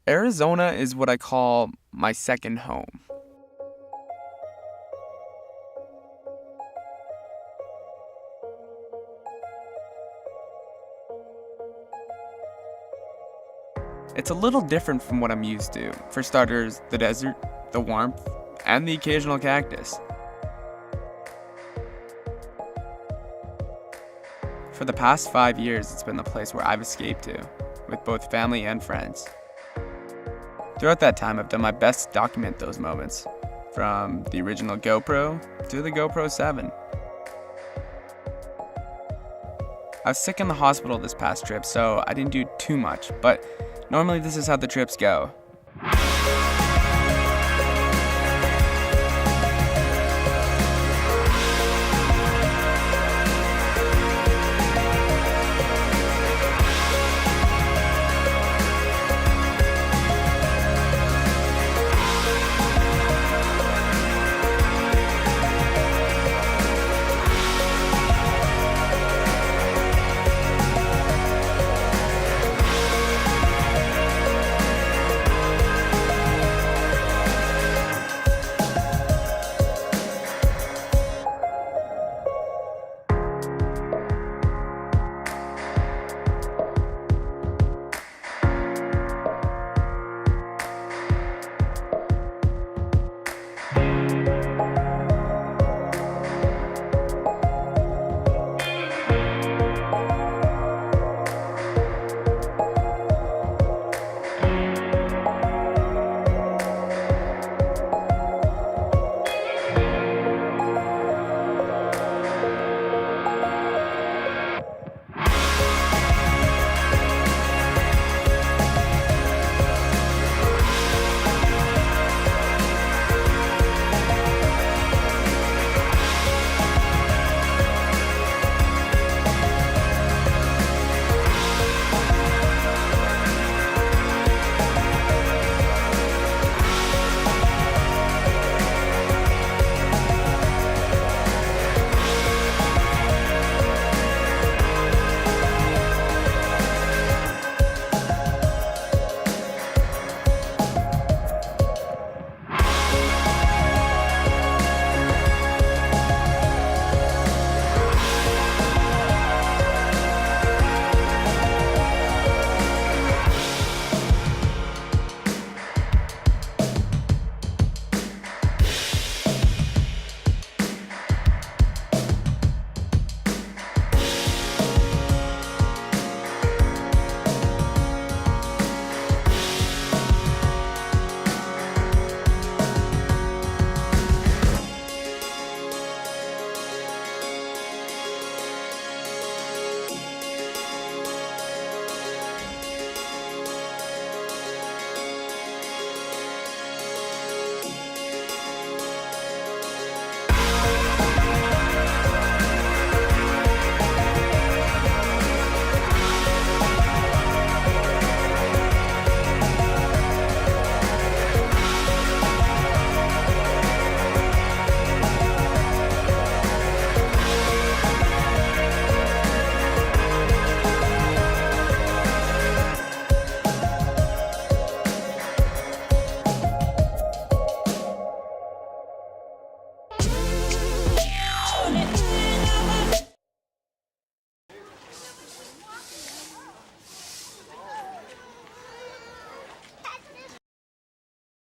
Arizona is what I call my second home. It's a little different from what I'm used to. For starters, the desert, the warmth, and the occasional cactus. For the past 5 years, it's been the place where I've escaped to, with both family and friends. Throughout that time, I've done my best to document those moments, from the original GoPro to the GoPro 7. I was sick in the hospital this past trip, so I didn't do too much, but normally this is how the trips go.